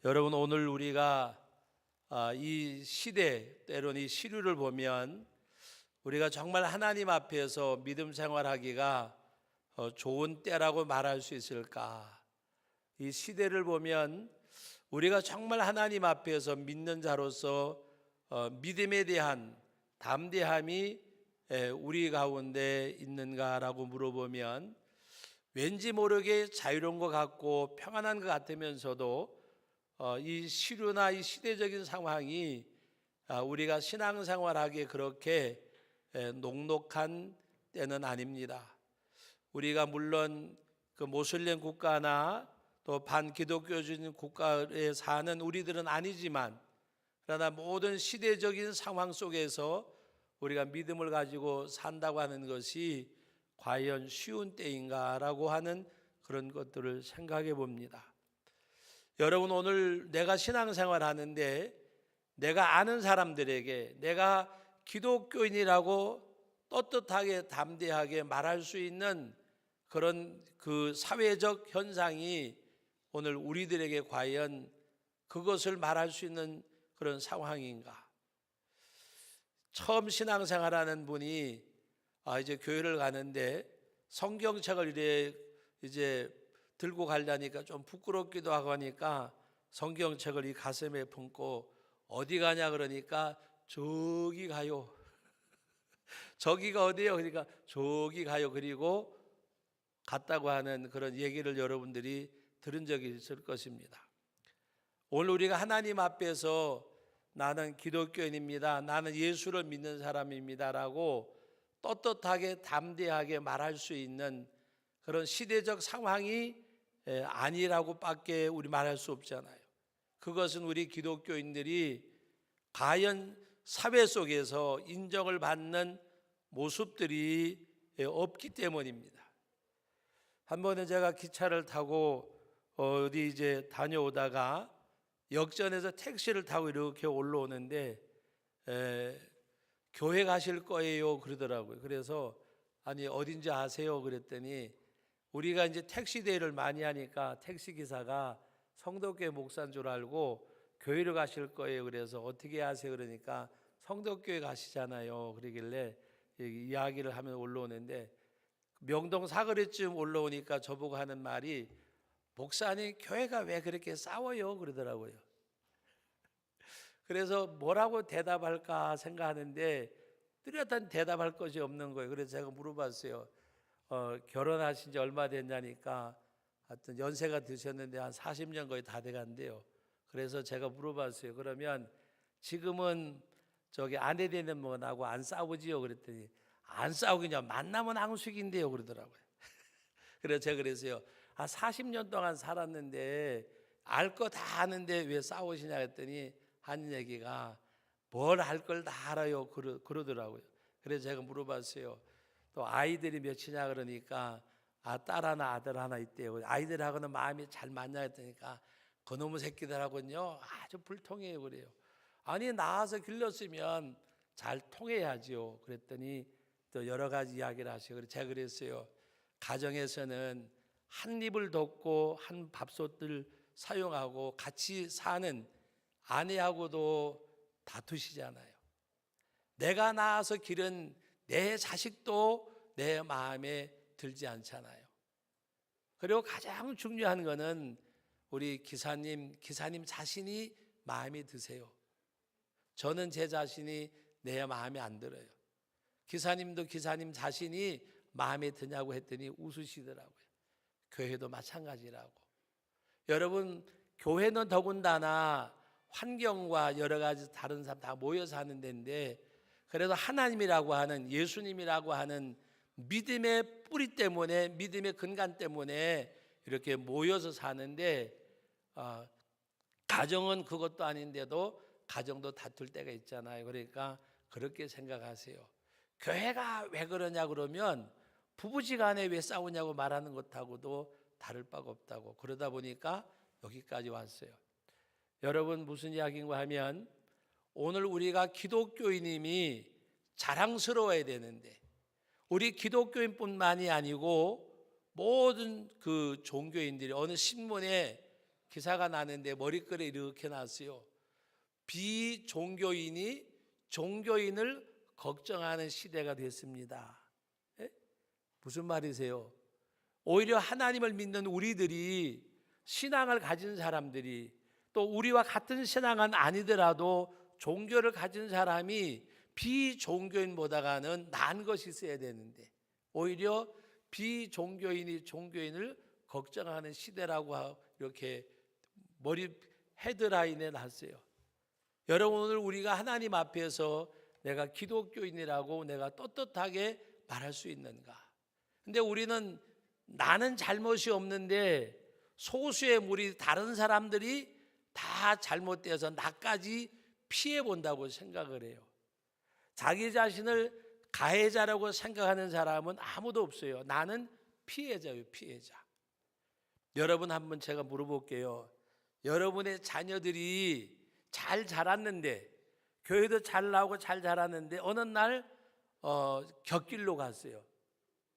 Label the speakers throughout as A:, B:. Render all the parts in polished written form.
A: 여러분, 오늘 우리가 이 시대, 때로는 이 시류를 보면 우리가 정말 하나님 앞에서 믿음 생활하기가 좋은 때라고 말할 수 있을까? 이 시대를 보면 우리가 정말 하나님 앞에서 믿는 자로서 믿음에 대한 담대함이 우리 가운데 있는가라고 물어보면 왠지 모르게 자유로운 것 같고 평안한 것 같으면서도 이 시류나 이 시대적인 상황이 우리가 신앙생활하기에 그렇게 녹록한 때는 아닙니다. 우리가 물론 그 모슬렘 국가나 또 반기독교적인 국가에 사는 우리들은 아니지만, 그러나 모든 시대적인 상황 속에서 우리가 믿음을 가지고 산다고 하는 것이 과연 쉬운 때인가라고 하는 그런 것들을 생각해 봅니다. 여러분, 오늘 내가 신앙생활 하는데 내가 아는 사람들에게 내가 기독교인이라고 떳떳하게 담대하게 말할 수 있는 그런 그 사회적 현상이 오늘 우리들에게 과연 그것을 말할 수 있는 그런 상황인가? 처음 신앙생활하는 분이 이제 교회를 가는데 성경책을 이제 들고 가려니까 좀 부끄럽기도 하고 하니까 성경책을 이 가슴에 품고 어디 가냐 그러니까 저기 가요. 저기가 어디예요? 그러니까 저기 가요. 그리고 갔다고 하는 그런 얘기를 여러분들이 들은 적이 있을 것입니다. 오늘 우리가 하나님 앞에서 나는 기독교인입니다, 나는 예수를 믿는 사람입니다라고 떳떳하게 담대하게 말할 수 있는 그런 시대적 상황이 아니라고 밖에 우리 말할 수 없잖아요. 그것은 우리 기독교인들이 과연 사회 속에서 인정을 받는 모습들이 없기 때문입니다. 한 번은 제가 기차를 타고 어디 이제 다녀오다가 역전에서 택시를 타고 이렇게 올라오는데 교회 가실 거예요 그러더라고요. 그래서 아니 어딘지 아세요? 그랬더니 우리가 이제 택시 대회를 많이 하니까 택시 기사가 성덕교회 목사인 줄 알고 교회를 가실 거예요. 그래서 어떻게 하세요? 그러니까 성덕교회 가시잖아요. 그러길래 이야기를 하면 올라오는데 명동 사거리쯤 올라오니까 저보고 하는 말이 목사님 교회가 왜 그렇게 싸워요? 그러더라고요. 그래서 뭐라고 대답할까 생각하는데 뚜렷한 대답할 것이 없는 거예요. 그래서 제가 물어봤어요. 결혼하신 지 얼마 됐냐니까 하여튼 연세가 드셨는데 한 40년 거의 다 돼간대요. 그래서 제가 물어봤어요. 그러면 지금은 저기 아내 되는 분하고 안 싸우지요? 그랬더니 안 싸우긴요, 만나면 앙숙인데요 그러더라고요. 그래서 제가 그랬어요. 40년 동안 살았는데 알 거 다 아는데 왜 싸우시냐 했더니 하는 얘기가 뭘 알 걸 다 알아요 그러더라고요. 그래서 제가 물어봤어요. 또 아이들이 몇이냐 그러니까 딸 하나 아들 하나 있대요. 아이들하고는 마음이 잘 맞냐 했더니까 그놈의 새끼들하고는요 아주 불통해요 그래요. 아니 낳아서 길렀으면 잘 통해야죠. 그랬더니 또 여러 가지 이야기를 하시고 제가 그랬어요. 가정에서는 한 입을 덮고 한 밥솥을 사용하고 같이 사는 아내하고도 다투시잖아요. 내가 낳아서 기른 내 자식도 내 마음에 들지 않잖아요. 그리고 가장 중요한 거는 우리 기사님 자신이 마음에 드세요. 저는 제 자신이 내 마음에 안 들어요. 기사님도 기사님 자신이 마음에 드냐고 했더니 웃으시더라고요. 교회도 마찬가지라고. 여러분, 교회는 더군다나 환경과 여러 가지 다른 사람 다 모여서 하는 데인데 그래도 하나님이라고 하는 예수님이라고 하는 믿음의 뿌리 때문에 믿음의 근간 때문에 이렇게 모여서 사는데 가정은 그것도 아닌데도 가정도 다툴 때가 있잖아요. 그러니까 그렇게 생각하세요. 교회가 왜 그러냐 그러면 부부지간에 왜 싸우냐고 말하는 것하고도 다를 바가 없다고. 그러다 보니까 여기까지 왔어요. 여러분 무슨 이야기인가 하면 오늘 우리가 기독교인임이 자랑스러워야 되는데 우리 기독교인뿐만이 아니고 모든 그 종교인들이 어느 신문에 기사가 나는데 머리글에 이렇게 났어요. 비종교인이 종교인을 걱정하는 시대가 됐습니다. 에? 무슨 말이세요? 오히려 하나님을 믿는 우리들이, 신앙을 가진 사람들이, 또 우리와 같은 신앙은 아니더라도 종교를 가진 사람이 비종교인보다는 나은 것이 있어야 되는데 오히려 비종교인이 종교인을 걱정하는 시대라고 이렇게 머리 헤드라인에 놨어요. 여러분, 오늘 우리가 하나님 앞에서 내가 기독교인이라고 내가 떳떳하게 말할 수 있는가? 근데 우리는 나는 잘못이 없는데 소수의 무리, 다른 사람들이 다 잘못되어서 나까지 피해 본다고 생각을 해요. 자기 자신을 가해자라고 생각하는 사람은 아무도 없어요. 나는 피해자예요, 피해자. 여러분, 한번 제가 물어볼게요. 여러분의 자녀들이 잘 자랐는데, 교회도 잘 나오고 잘 자랐는데 어느 날 곁길로 갔어요.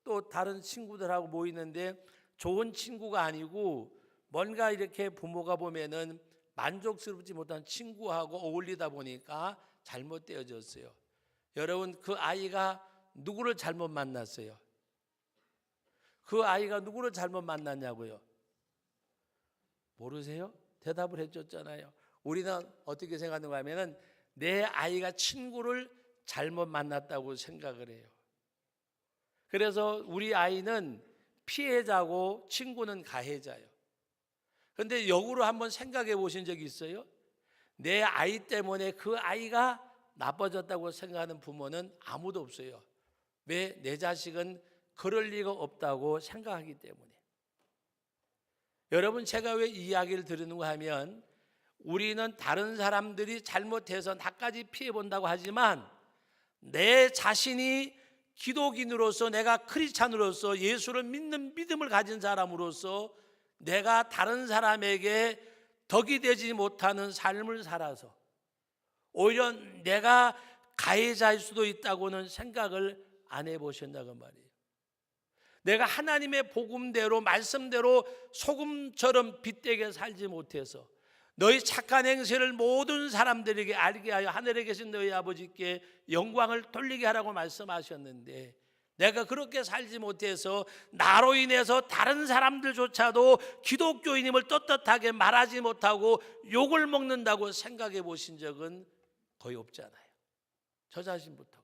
A: 또 다른 친구들하고 모이는데 좋은 친구가 아니고 뭔가 이렇게 부모가 보면은 만족스럽지 못한 친구하고 어울리다 보니까 잘못되어졌어요. 여러분, 그 아이가 누구를 잘못 만났어요? 그 아이가 누구를 잘못 만났냐고요? 모르세요? 대답을 해줬잖아요. 우리는 어떻게 생각하는가 하면은 내 아이가 친구를 잘못 만났다고 생각을 해요. 그래서 우리 아이는 피해자고 친구는 가해자예요. 그런데 역으로 한번 생각해 보신 적이 있어요? 내 아이 때문에 그 아이가 나빠졌다고 생각하는 부모는 아무도 없어요. 왜? 내 자식은 그럴 리가 없다고 생각하기 때문에. 여러분, 제가 왜 이 이야기를 드리는가 하면 우리는 다른 사람들이 잘못해서 나까지 피해 본다고 하지만 내 자신이 기독인으로서, 내가 크리스찬으로서 예수를 믿는 믿음을 가진 사람으로서 내가 다른 사람에게 덕이 되지 못하는 삶을 살아서 오히려 내가 가해자일 수도 있다고는 생각을 안 해보셨냐고 말이에요. 내가 하나님의 복음대로, 말씀대로 소금처럼 빛되게 살지 못해서 너희 착한 행실을 모든 사람들에게 알게 하여 하늘에 계신 너희 아버지께 영광을 돌리게 하라고 말씀하셨는데 내가 그렇게 살지 못해서 나로 인해서 다른 사람들조차도 기독교인임을 떳떳하게 말하지 못하고 욕을 먹는다고 생각해 보신 적은 거의 없잖아요. 저 자신부터가.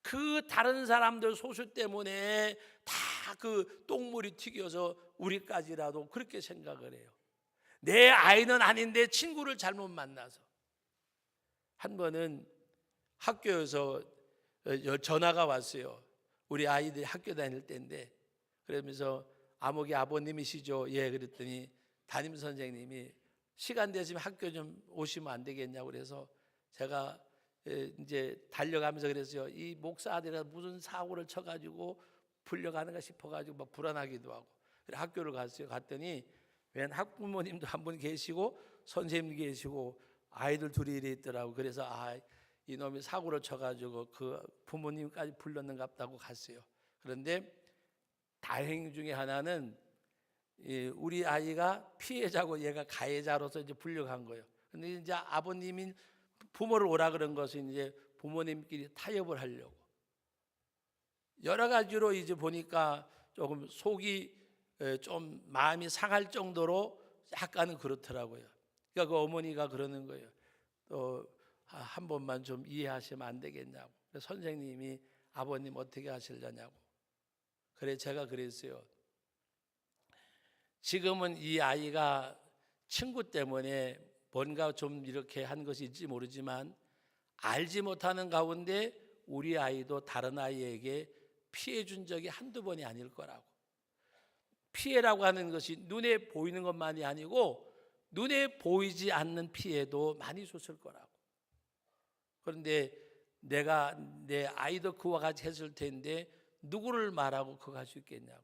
A: 그 다른 사람들 소수 때문에 다 그 똥물이 튀겨서 우리까지라도 그렇게 생각을 해요. 내 아이는 아닌데 친구를 잘못 만나서. 한 번은 학교에서 전화가 왔어요. 우리 아이들이 학교 다닐 때인데, 그러면서 아목이 아버님이시죠? 예. 그랬더니 담임 선생님이 시간 되시면 학교 좀 오시면 안 되겠냐고 그래서 제가 이제 달려가면서 그랬어요. 이 목사들이 무슨 사고를 쳐가지고 불려가는가 싶어가지고 막 불안하기도 하고. 그래 학교를 갔어요. 갔더니 웬 학부모님도 한 분 계시고 선생님 계시고 아이들 둘이 이래 있더라고. 그래서 이놈이 사고를 쳐가지고 그 부모님까지 불렀는갑다고 갔어요. 그런데 다행 중에 하나는 우리 아이가 피해자고 얘가 가해자로서 이제 불려간 거예요. 근데 이제 아버님이 부모를 오라 그런 것은 이제 부모님끼리 타협을 하려고. 여러 가지로 이제 보니까 조금 속이 좀 마음이 상할 정도로 약간은 그렇더라고요. 그러니까 그 어머니가 그러는 거예요. 또 한 번만 좀 이해하시면 안 되겠냐고. 선생님이 아버님 어떻게 하시려냐고. 그래 제가 그랬어요. 지금은 이 아이가 친구 때문에 뭔가 좀 이렇게 한 것이 있지 모르지만 알지 못하는 가운데 우리 아이도 다른 아이에게 피해 준 적이 한두 번이 아닐 거라고. 피해라고 하는 것이 눈에 보이는 것만이 아니고 눈에 보이지 않는 피해도 많이 줬을 거라고. 그런데 내가 내 아이도 그와 같이 했을 텐데 누구를 말하고 그거 할 수 있겠냐고.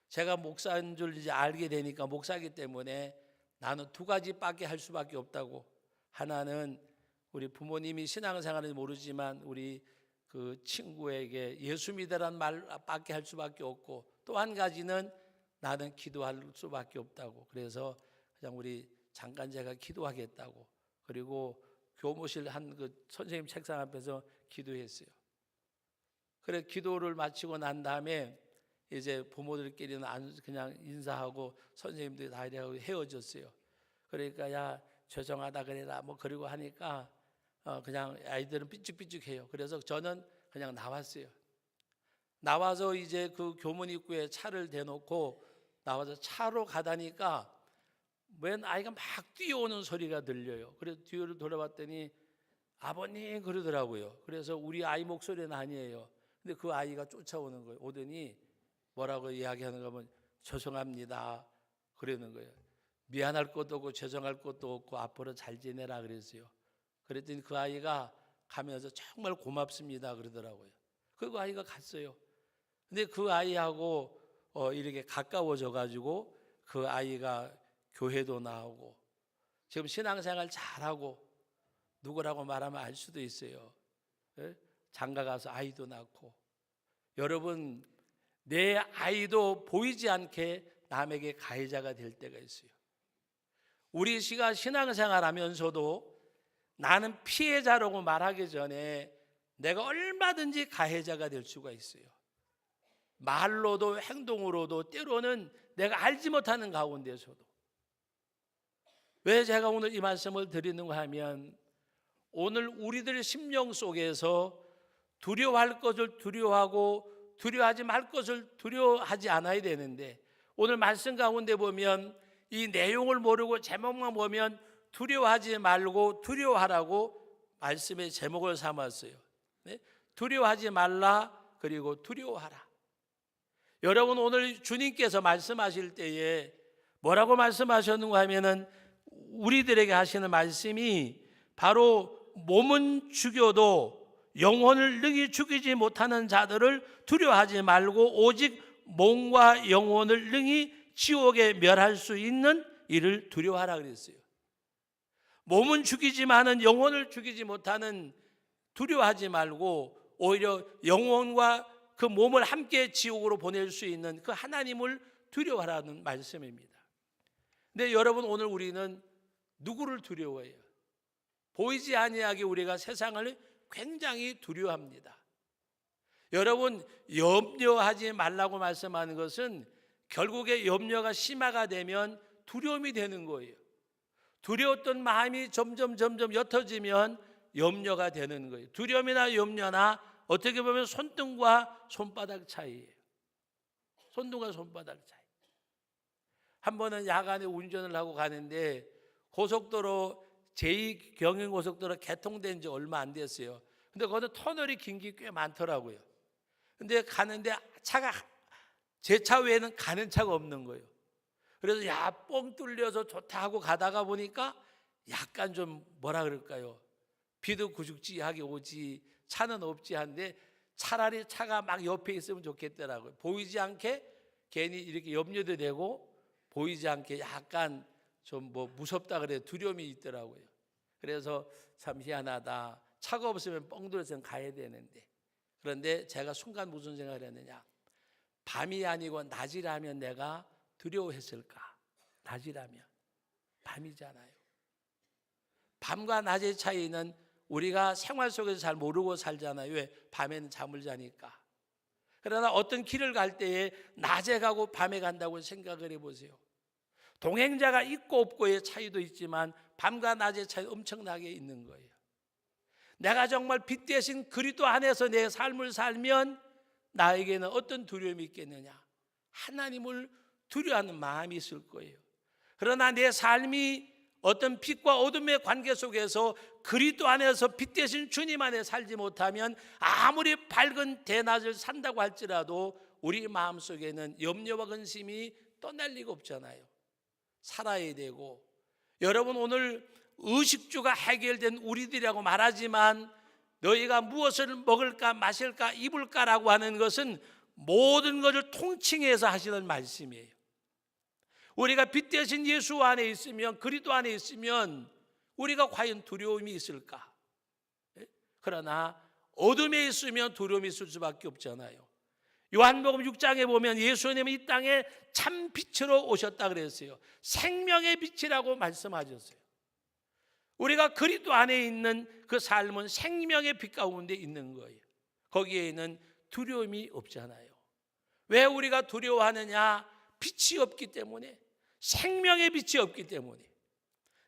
A: 제가 목사인 줄 이제 알게 되니까 목사이기 때문에 나는 두 가지밖에 할 수밖에 없다고. 하나는 우리 부모님이 신앙생활을 모르지만 우리 그 친구에게 예수 믿으라는 말밖에 할 수밖에 없고, 또 한 가지는 나는 기도할 수밖에 없다고. 그래서 그냥 우리 장관제가 기도하겠다고. 그리고 교무실 한 그 선생님 책상 앞에서 기도했어요. 그래 기도를 마치고 난 다음에 이제 부모들끼리는 그냥 인사하고 선생님들이 다 이래하고 헤어졌어요. 그러니까 야 죄송하다 그래라 뭐 그러고 하니까 그냥 아이들은 삐죽삐죽해요. 그래서 저는 그냥 나왔어요. 나와서 이제 그 교문 입구에 차를 대놓고 나와서 차로 가다니까 웬 아이가 막 뛰어오는 소리가 들려요. 그래서 뒤를 돌아봤더니 아버님 그러더라고요. 그래서 우리 아이 목소리는 아니에요. 근데 그 아이가 쫓아오는 거예요. 오더니 뭐라고 이야기하는가 하면 죄송합니다 그러는 거예요. 미안할 것도 없고 죄송할 것도 없고 앞으로 잘 지내라 그랬어요. 그랬더니 그 아이가 가면서 정말 고맙습니다 그러더라고요. 그 아이가 갔어요. 근데 그 아이하고 이렇게 가까워져 가지고 그 아이가 교회도 나오고 지금 신앙생활 잘하고 누구라고 말하면 알 수도 있어요. 장가 가서 아이도 낳고. 여러분 내 아이도 보이지 않게 남에게 가해자가 될 때가 있어요. 우리 씨가 신앙생활 하면서도 나는 피해자라고 말하기 전에 내가 얼마든지 가해자가 될 수가 있어요. 말로도 행동으로도 때로는 내가 알지 못하는 가운데서도. 왜 제가 오늘 이 말씀을 드리는가 하면 오늘 우리들의 심령 속에서 두려워할 것을 두려워하고 두려워하지 말 것을 두려워하지 않아야 되는데 오늘 말씀 가운데 보면 이 내용을 모르고 제목만 보면 두려워하지 말고 두려워하라고 말씀의 제목을 삼았어요. 네? 두려워하지 말라 그리고 두려워하라. 여러분 오늘 주님께서 말씀하실 때에 뭐라고 말씀하셨는가 하면은 우리들에게 하시는 말씀이 바로 몸은 죽여도 영혼을 능히 죽이지 못하는 자들을 두려워하지 말고 오직 몸과 영혼을 능히 지옥에 멸할 수 있는 이를 두려워하라 그랬어요. 몸은 죽이지만은 영혼을 죽이지 못하는 두려워하지 말고 오히려 영혼과 그 몸을 함께 지옥으로 보낼 수 있는 그 하나님을 두려워하라는 말씀입니다. 근데 여러분 오늘 우리는 누구를 두려워해요? 보이지 아니하게 우리가 세상을 굉장히 두려워합니다. 여러분 염려하지 말라고 말씀하는 것은 결국에 염려가 심화가 되면 두려움이 되는 거예요. 두려웠던 마음이 점점 옅어지면 염려가 되는 거예요. 두려움이나 염려나 어떻게 보면 손등과 손바닥 차이예요. 손등과 손바닥 차이. 한 번은 야간에 운전을 하고 가는데 고속도로 제2경인고속도로 개통된 지 얼마 안 됐어요. 근데 거기서 터널이 긴 게 꽤 많더라고요. 근데 가는데 차가 제 차 외에는 가는 차가 없는 거예요. 그래서 야 뻥 뚫려서 좋다 하고 가다가 보니까 약간 좀 뭐라 그럴까요? 비득구죽지하게 오지 차는 없지 한데 차라리 차가 막 옆에 있으면 좋겠더라고요. 보이지 않게 괜히 이렇게 염려도 되고 보이지 않게 약간 좀 뭐 무섭다 그래 두려움이 있더라고요. 그래서 참 희한하다. 차가 없으면 뻥 뚫려서 가야 되는데 그런데 제가 순간 무슨 생각을 했느냐. 밤이 아니고 낮이라면 내가 두려워했을까? 낮이라면 밤이잖아요. 밤과 낮의 차이는 우리가 생활 속에서 잘 모르고 살잖아요. 왜? 밤에는 잠을 자니까. 그러나 어떤 길을 갈 때에 낮에 가고 밤에 간다고 생각을 해보세요. 동행자가 있고 없고의 차이도 있지만 밤과 낮의 차이 엄청나게 있는 거예요. 내가 정말 빛 대신 그리스도 안에서 내 삶을 살면 나에게는 어떤 두려움이 있겠느냐? 하나님을 두려워하는 마음이 있을 거예요. 그러나 내 삶이 어떤 빛과 어둠의 관계 속에서 그리스도 안에서 빛 대신 주님 안에 살지 못하면 아무리 밝은 대낮을 산다고 할지라도 우리 마음속에는 염려와 근심이 떠날 리가 없잖아요. 살아야 되고 여러분 오늘 의식주가 해결된 우리들이라고 말하지만 너희가 무엇을 먹을까 마실까 입을까라고 하는 것은 모든 것을 통칭해서 하시는 말씀이에요. 우리가 빛 대신 예수 안에 있으면 그리스도 안에 있으면 우리가 과연 두려움이 있을까? 그러나 어둠에 있으면 두려움이 있을 수밖에 없잖아요. 요한복음 6장에 보면 예수님은 이 땅에 참 빛으로 오셨다 그랬어요. 생명의 빛이라고 말씀하셨어요. 우리가 그리스도 안에 있는 그 삶은 생명의 빛 가운데 있는 거예요. 거기에는 두려움이 없잖아요. 왜 우리가 두려워하느냐? 빛이 없기 때문에, 생명의 빛이 없기 때문에.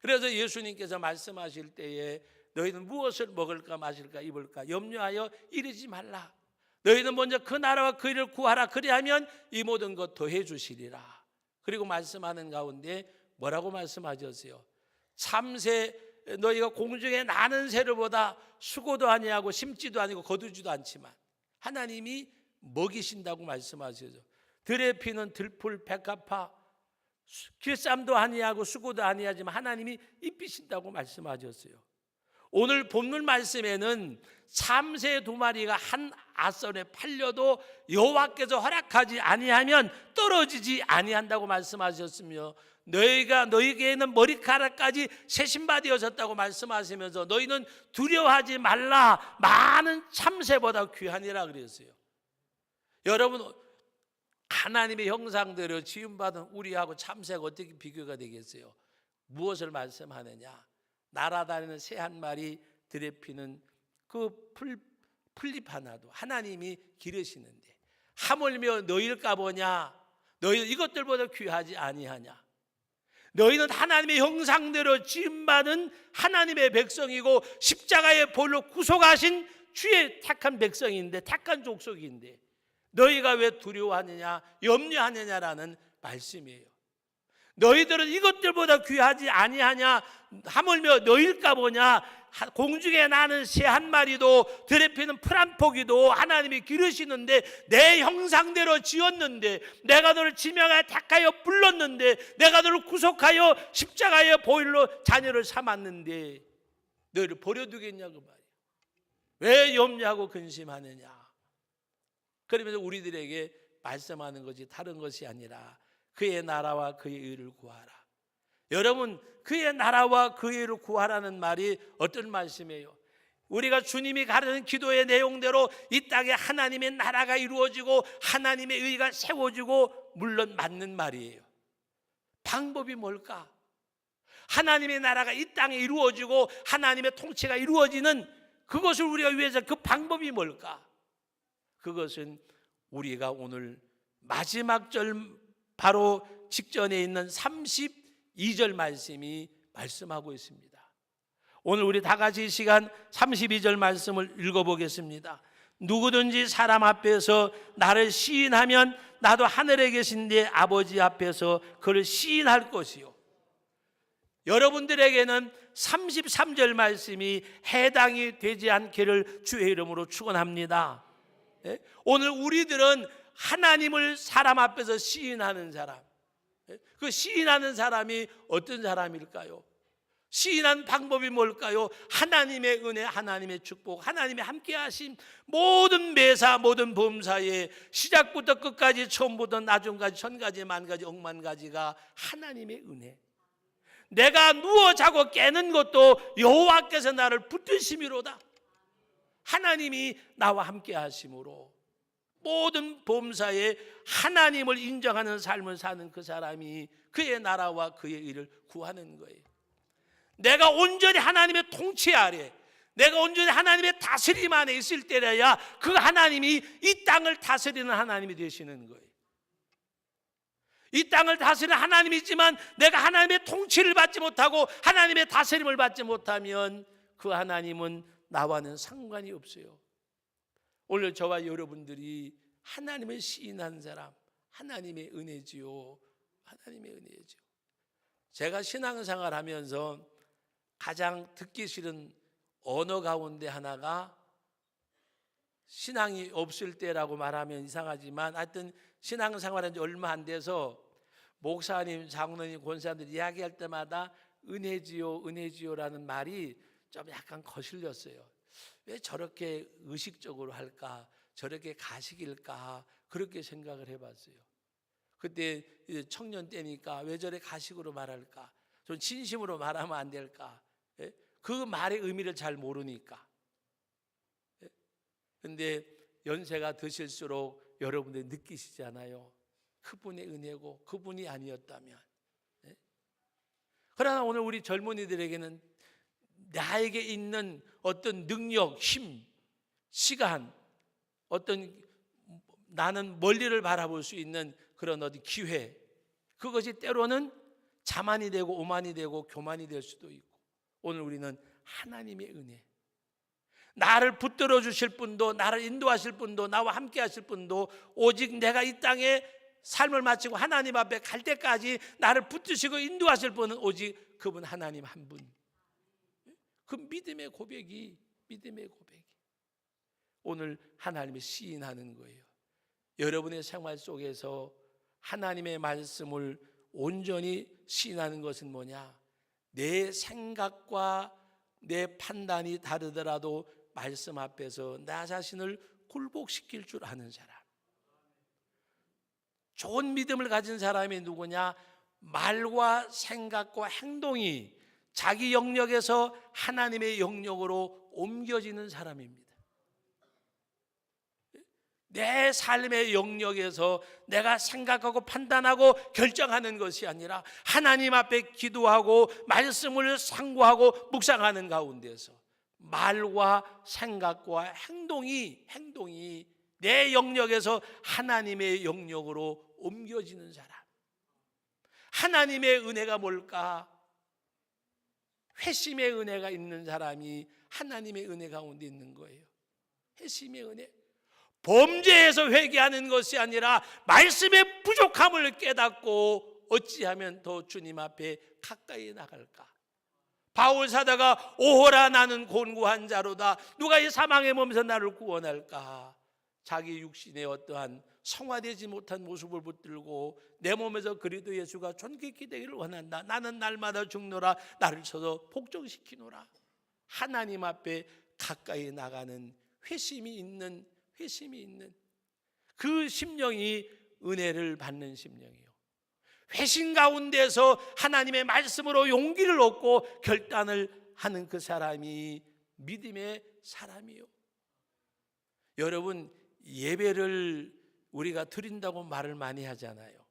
A: 그래서 예수님께서 말씀하실 때에 너희는 무엇을 먹을까 마실까 입을까 염려하여 이르지 말라. 너희는 먼저 그 나라와 그 일을 구하라. 그리하면 이 모든 것 더해 주시리라. 그리고 말씀하는 가운데 뭐라고 말씀하셨어요? 참새, 너희가 공중에 나는 새들보다 수고도 아니하고 심지도 아니고 거두지도 않지만 하나님이 먹이신다고 말씀하셔서 들의 피는 들풀 백합화 길쌈도 아니하고 수고도 아니하지만 하나님이 입히신다고 말씀하셨어요. 오늘 본문 말씀에는 참새 2마리가 한 아선에 팔려도 여호와께서 허락하지 아니하면 떨어지지 아니한다고 말씀하셨으며 너희에게는 머리카락까지 새신바 되어졌다고 말씀하시면서 너희는 두려워하지 말라. 많은 참새보다 귀하니라 그랬어요. 여러분, 하나님의 형상대로 지음받은 우리하고 참새가 어떻게 비교가 되겠어요? 무엇을 말씀하느냐? 날아다니는 새 한 마리, 들에 피는 그 풀잎 하나도 하나님이 기르시는데 하물며 너희일까 보냐? 너희는 이것들보다 귀하지 아니하냐? 너희는 하나님의 형상대로 지음받은 하나님의 백성이고 십자가의 볼로 구속하신 주의 택한 백성인데, 택한 족속인데 너희가 왜 두려워하느냐 염려하느냐라는 말씀이에요. 너희들은 이것들보다 귀하지 아니하냐? 하물며 너희일까 보냐? 공중에 나는 새 한 마리도 들에 피는 풀 한 포기도 하나님이 기르시는데 내 형상대로 지었는데, 내가 너를 지명하여 택하여 불렀는데, 내가 너를 구속하여 십자가의 보혈로 자녀를 삼았는데 너희를 버려두겠냐 그 말이에요. 왜 염려하고 근심하느냐? 그러면서 우리들에게 말씀하는 것이 다른 것이 아니라 그의 나라와 그의 의를 구하라. 여러분, 그의 나라와 그의 의를 구하라는 말이 어떤 말씀이에요? 우리가 주님이 가르치는 기도의 내용대로 이 땅에 하나님의 나라가 이루어지고 하나님의 의가 세워지고, 물론 맞는 말이에요. 방법이 뭘까? 하나님의 나라가 이 땅에 이루어지고 하나님의 통치가 이루어지는 그것을 우리가 위해서 그 방법이 뭘까? 그것은 우리가 오늘 마지막 절 바로 직전에 있는 32절 말씀이 말씀하고 있습니다. 오늘 우리 다 같이 이 시간 32절 말씀을 읽어보겠습니다. 누구든지 사람 앞에서 나를 시인하면 나도 하늘에 계신 내 아버지 앞에서 그를 시인할 것이요. 여러분들에게는 33절 말씀이 해당이 되지 않기를 주의 이름으로 축원합니다. 오늘 우리들은 하나님을 사람 앞에서 시인하는 사람, 그 시인하는 사람이 어떤 사람일까요? 시인한 방법이 뭘까요? 하나님의 은혜, 하나님의 축복, 하나님의 함께하심, 모든 매사, 모든 범사에 시작부터 끝까지, 처음부터 나중까지, 천가지, 만가지, 억만가지가 하나님의 은혜. 내가 누워 자고 깨는 것도 여호와께서 나를 붙드심이로다. 하나님이 나와 함께 하심으로 모든 범사에 하나님을 인정하는 삶을 사는 그 사람이 그의 나라와 그의 의를 구하는 거예요. 내가 온전히 하나님의 통치 아래, 내가 온전히 하나님의 다스림 안에 있을 때라야 그 하나님이 이 땅을 다스리는 하나님이 되시는 거예요. 이 땅을 다스리는 하나님이지만 내가 하나님의 통치를 받지 못하고 하나님의 다스림을 받지 못하면 그 하나님은 나와는 상관이 없어요. 오늘 저와 여러분들이 하나님을 시인한 사람, 하나님의 은혜지요. 하나님의 은혜지요. 제가 신앙생활 하면서 가장 듣기 싫은 언어 가운데 하나가, 신앙이 없을 때라고 말하면 이상하지만 하여튼 신앙생활한 지 얼마 안 돼서 목사님, 장로님, 권사님들 이야기할 때마다 은혜지요, 은혜지요라는 말이 좀 약간 거슬렸어요. 왜 저렇게 의식적으로 할까? 저렇게 가식일까? 그렇게 생각을 해봤어요. 그때 청년 때니까 왜 저래 가식으로 말할까? 좀 진심으로 말하면 안 될까? 그 말의 의미를 잘 모르니까. 그런데 연세가 드실수록 여러분들이 느끼시잖아요. 그분의 은혜고 그분이 아니었다면. 네? 그러나 오늘 우리 젊은이들에게는 나에게 있는 어떤 능력, 힘, 시간, 어떤 나는 멀리를 바라볼 수 있는 그런 어떤 기회, 그것이 때로는 자만이 되고 오만이 되고 교만이 될 수도 있고, 오늘 우리는 하나님의 은혜, 나를 붙들어 주실 분도, 나를 인도하실 분도, 나와 함께 하실 분도, 오직 내가 이 땅에 삶을 마치고 하나님 앞에 갈 때까지 나를 붙드시고 인도하실 분은 오직 그분 하나님 한 분. 그 믿음의 고백이 오늘 하나님의 시인하는 거예요. 여러분의 생활 속에서 하나님의 말씀을 온전히 시인하는 것은 뭐냐? 내 생각과 내 판단이 다르더라도 말씀 앞에서 나 자신을 굴복시킬 줄 아는 사람. 좋은 믿음을 가진 사람이 누구냐? 말과 생각과 행동이 자기 영역에서 하나님의 영역으로 옮겨지는 사람입니다. 내 삶의 영역에서 내가 생각하고 판단하고 결정하는 것이 아니라 하나님 앞에 기도하고 말씀을 상고하고 묵상하는 가운데서 말과 생각과 행동이 내 영역에서 하나님의 영역으로 옮겨지는 사람. 하나님의 은혜가 뭘까? 회심의 은혜가 있는 사람이 하나님의 은혜 가운데 있는 거예요. 회심의 은혜. 범죄에서 회개하는 것이 아니라 말씀의 부족함을 깨닫고 어찌하면 더 주님 앞에 가까이 나갈까? 바울 사도가 오호라 나는 곤고한 자로다. 누가 이 사망의 몸에서 나를 구원할까? 자기 육신의 어떠한 성화되지 못한 모습을 붙들고 내 몸에서 그리스도 예수가 존귀케 되기를 원한다. 나는 날마다 죽노라. 나를 쳐서 복종시키노라. 하나님 앞에 가까이 나가는 회심이 있는 그 심령이 은혜를 받는 심령이에요. 회심 가운데서 하나님의 말씀으로 용기를 얻고 결단을 하는 그 사람이 믿음의 사람이요. 여러분, 예배를 우리가 드린다고 말을 많이 하잖아요.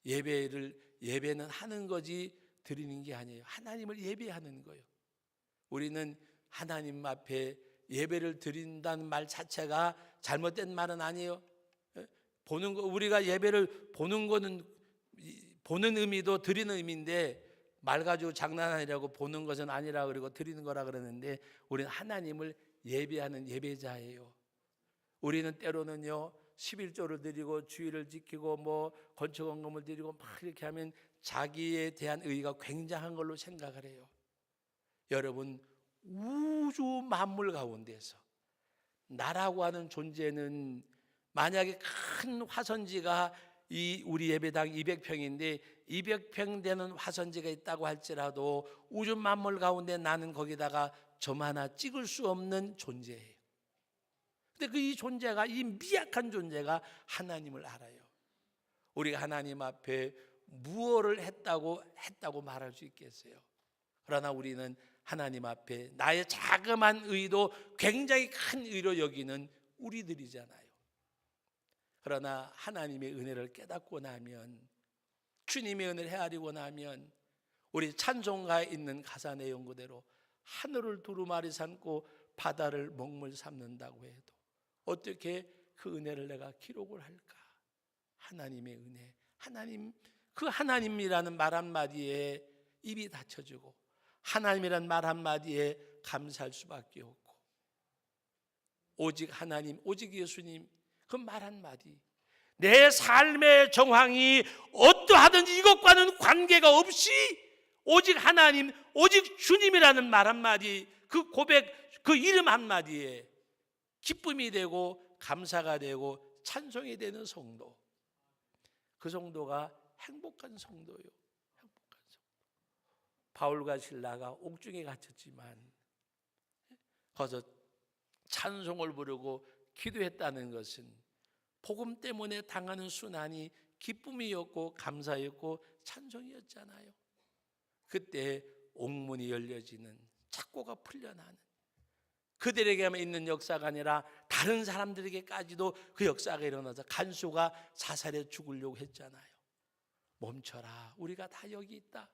A: 예배는 하는 거지 드리는 게 아니에요. 하나님을 예배하는 거예요. 우리는 하나님 앞에 예배를 드린다는 말 자체가 잘못된 말은 아니에요. 보는 거, 우리가 예배를 보는 거는 보는 의미도 드리는 의미인데 말 가지고 장난하려고 보는 것은 아니라 그러고 드리는 거라 그러는데 우리는 하나님을 예배하는 예배자예요. 우리는 때로는요 11조를 드리고 주일을 지키고 뭐 건축원금을 드리고 막 이렇게 하면 자기에 대한 의의가 굉장한 걸로 생각을 해요. 여러분, 우주 만물 가운데서 나라고 하는 존재는 만약에 큰 화선지가 이 우리 예배당 200평인데 200평 되는 화선지가 있다고 할지라도 우주 만물 가운데 나는 거기다가 점 하나 찍을 수 없는 존재예요. 근데 그 이 존재가, 이 미약한 존재가 하나님을 알아요. 우리가 하나님 앞에 무엇을 했다고 말할 수 있겠어요? 그러나 우리는 하나님 앞에 나의 자그만 의도 굉장히 큰 의로 여기는 우리들이잖아요. 그러나 하나님의 은혜를 깨닫고 나면, 주님의 은혜를 헤아리고 나면 우리 찬송가에 있는 가사 내용 그대로 하늘을 두루마리 삼고 바다를 먹물 삼는다고 해도 어떻게 그 은혜를 내가 기록을 할까? 하나님의 은혜, 그 하나님이라는 말 한마디에 입이 닫혀지고 하나님이라는 말 한마디에 감사할 수밖에 없고 오직 하나님, 오직 예수님 그 말 한마디, 내 삶의 정황이 어떠하든지 이것과는 관계가 없이 오직 하나님, 오직 주님이라는 말 한마디, 그 고백, 그 이름 한마디에 기쁨이 되고 감사가 되고 찬송이 되는 성도, 그 성도가 행복한 성도요. 행복한 성도. 바울과 실라가 옥중에 갇혔지만 거기서 찬송을 부르고 기도했다는 것은 복음 때문에 당하는 순환이 기쁨이었고 감사였고 찬송이었잖아요. 그때 옥문이 열려지는, 착고가 풀려나는 그들에게만 있는 역사가 아니라 다른 사람들에게까지도 그 역사가 일어나서 간수가 자살해 죽으려고 했잖아요. 멈춰라, 우리가 다 여기 있다.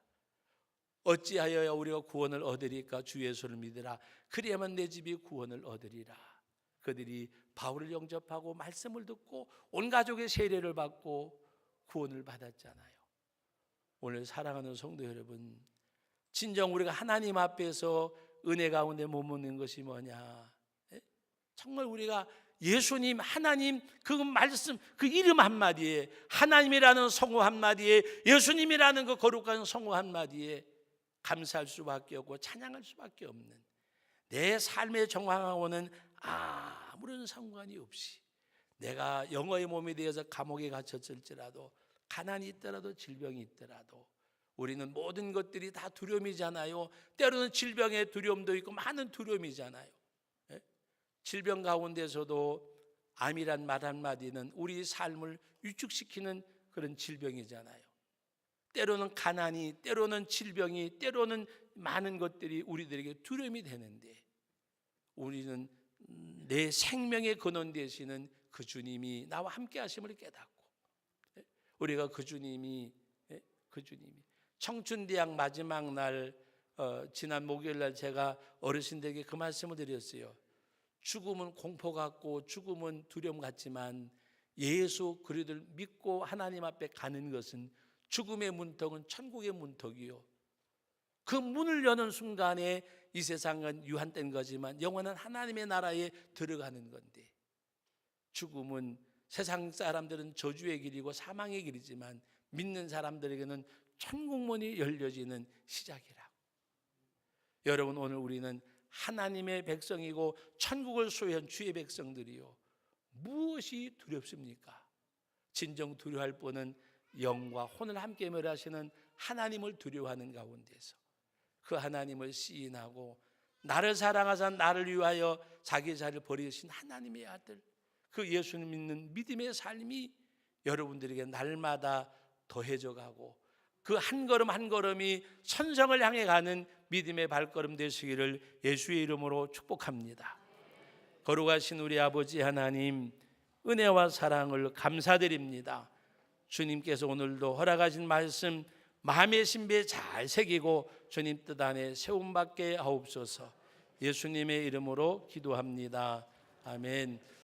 A: 어찌하여야 우리가 구원을 얻으리까? 주 예수를 믿으라. 그래야만 내 집이 구원을 얻으리라. 그들이 바울을 영접하고 말씀을 듣고 온 가족의 세례를 받고 구원을 받았잖아요. 오늘 사랑하는 성도 여러분, 진정 우리가 하나님 앞에서 은혜 가운데 머무는 것이 뭐냐? 정말 우리가 예수님, 하나님 그 말씀, 그 이름 한마디에, 하나님이라는 성호 한마디에, 예수님이라는 그 거룩한 성호 한마디에 감사할 수밖에 없고 찬양할 수밖에 없는, 내 삶의 정황하고는 아무런 상관이 없이 내가 영어의 몸이 되어서 감옥에 갇혔을지라도, 가난이 있더라도 질병이 있더라도 우리는 모든 것들이 다 두려움이잖아요. 때로는 질병의 두려움도 있고 많은 두려움이잖아요. 질병 가운데서도 암이란 말 한마디는 우리 삶을 위축시키는 그런 질병이잖아요. 때로는 가난이, 때로는 질병이, 때로는 많은 것들이 우리들에게 두려움이 되는데, 우리는 내 생명의 근원 되시는 그 주님이 나와 함께 하심을 깨닫고, 우리가 그 주님이 청춘대학 마지막 날, 지난 목요일 날 제가 어르신들에게 그 말씀을 드렸어요. 죽음은 공포 같고 죽음은 두려움 같지만 예수 그리스도를 믿고 하나님 앞에 가는 것은, 죽음의 문턱은 천국의 문턱이요, 그 문을 여는 순간에 이 세상은 유한된 거지만 영원한 하나님의 나라에 들어가는 건데, 죽음은 세상 사람들은 저주의 길이고 사망의 길이지만 믿는 사람들에게는 천국문이 열려지는 시작이라고. 여러분, 오늘 우리는 하나님의 백성이고 천국을 소유한 주의 백성들이요, 무엇이 두렵습니까? 진정 두려워할 분은 영과 혼을 함께 멸하시는 하나님을 두려워하는 가운데서 그 하나님을 시인하고, 나를 사랑하사 나를 위하여 자기 자리를 버리신 하나님의 아들, 그 예수님 믿는 믿음의 삶이 여러분들에게 날마다 더해져 가고, 그 한 걸음 한 걸음이 천성을 향해 가는 믿음의 발걸음 되시기를 예수의 이름으로 축복합니다. 거룩하신 우리 아버지 하나님, 은혜와 사랑을 감사드립니다. 주님께서 오늘도 허락하신 말씀 마음의 신비에 잘 새기고 주님 뜻 안에 세움받게 하옵소서. 예수님의 이름으로 기도합니다. 아멘.